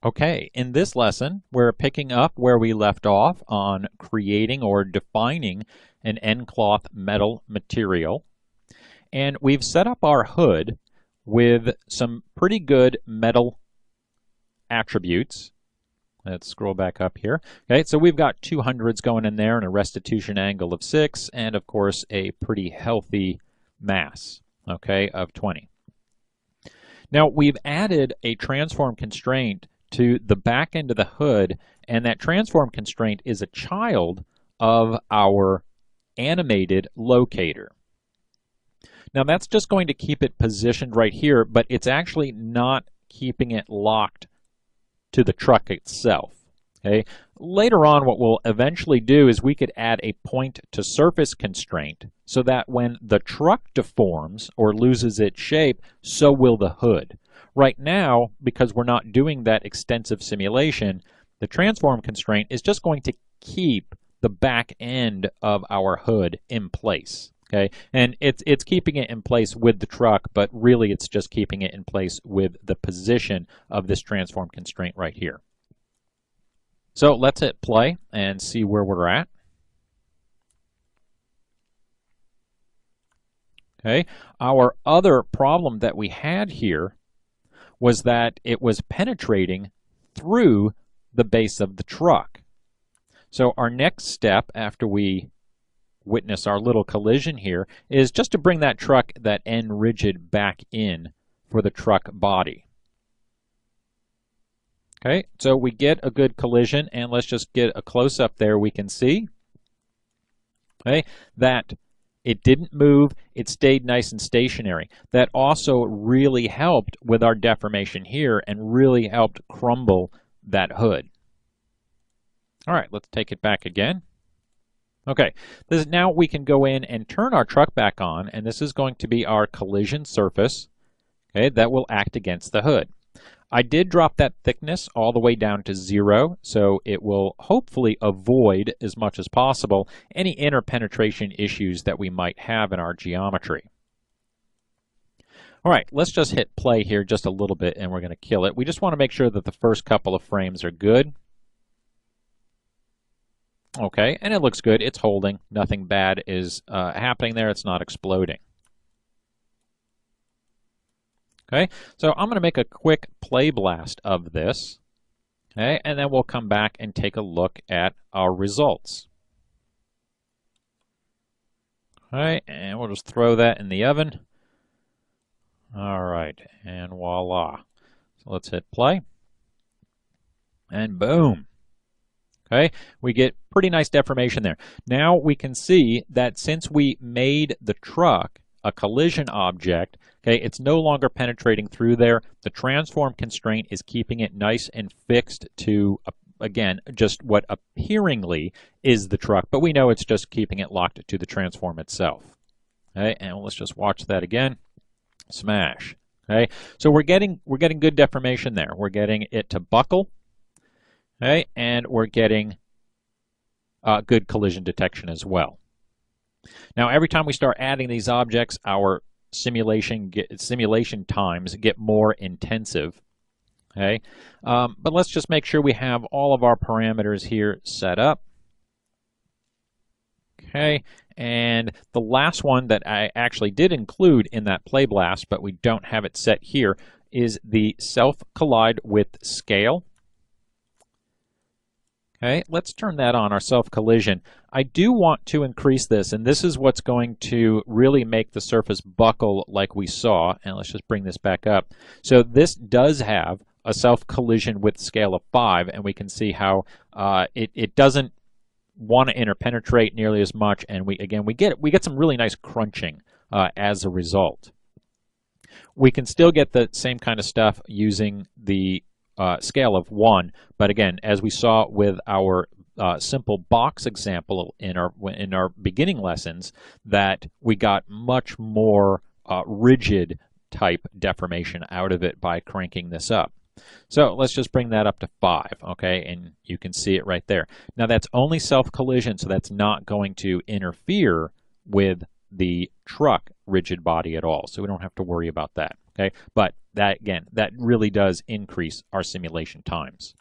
Okay, in this lesson, we're picking up where we left off on creating or defining an end-cloth metal material. And we've set up our hood with some pretty good metal attributes. Let's scroll back up here. Okay, so we've got 200s going in there and a restitution angle of 6, and of course a pretty healthy mass, okay, of 20. Now we've added a transform constraint to the back end of the hood, and that transform constraint is a child of our animated locator. Now that's just going to keep it positioned right here, but it's actually not keeping it locked to the truck itself. Okay? Later on, what we'll eventually do is we could add a point to surface constraint so that when the truck deforms or loses its shape, so will the hood. Right now, because we're not doing that extensive simulation, the transform constraint is just going to keep the back end of our hood in place. Okay, and it's keeping it in place with the truck, but really it's just keeping it in place with the position of this transform constraint right here. So let's hit play and see where we're at. Okay, our other problem that we had here was that it was penetrating through the base of the truck. So our next step after we witness our little collision here is just to bring that truck, that end rigid, back in for the truck body. Okay, so we get a good collision, and let's just get a close-up there. We can see, okay, that it didn't move, it stayed nice and stationary. That also really helped with our deformation here and really helped crumble that hood. All right, let's take it back again. Okay, now we can go in and turn our truck back on, and this is going to be our collision surface, okay, that will act against the hood. I did drop that thickness all the way down to 0, so it will hopefully avoid as much as possible any interpenetration issues that we might have in our geometry. All right, let's just hit play here just a little bit and we're going to kill it. We just want to make sure that the first couple of frames are good. Okay, and it looks good. It's holding. Nothing bad is happening there. It's not exploding. Okay, so I'm going to make a quick play blast of this, okay, and then we'll come back and take a look at our results. Okay, and we'll just throw that in the oven. All right, and voila. So let's hit play, and boom. Okay, we get pretty nice deformation there. Now we can see that since we made the truck a collision object, okay, it's no longer penetrating through there. The transform constraint is keeping it nice and fixed to, again, just what appearingly is the truck, but we know it's just keeping it locked to the transform itself. Okay, and let's just watch that again. Smash. Okay, so we're getting good deformation there. We're getting it to buckle, okay, and we're getting good collision detection as well. Now, every time we start adding these objects, our simulation times get more intensive. Okay, but let's just make sure we have all of our parameters here set up. Okay, and the last one that I actually did include in that play blast, but we don't have it set here, is the self-collide with scale. Okay, let's turn that on, our self-collision. I do want to increase this, and this is what's going to really make the surface buckle like we saw. And let's just bring this back up. So this does have a self-collision with scale of 5, and we can see how it doesn't want to interpenetrate nearly as much, and we get some really nice crunching as a result. We can still get the same kind of stuff using the scale of 1, but again, as we saw with our simple box example in our beginning lessons, that we got much more rigid type deformation out of it by cranking this up. So let's just bring that up to 5, okay, and you can see it right there. Now that's only self-collision, so that's not going to interfere with the truck rigid body at all, so we don't have to worry about that. Okay, but that, again, that really does increase our simulation times.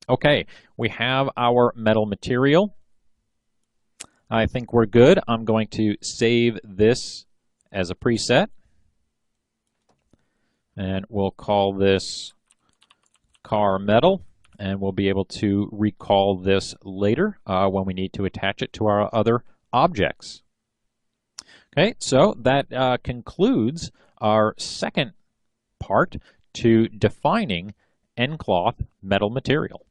Okay, we have our metal material. I think we're good. I'm going to save this as a preset. And we'll call this car metal. And we'll be able to recall this later when we need to attach it to our other objects. Okay, so that concludes our second part to defining N-cloth metal material.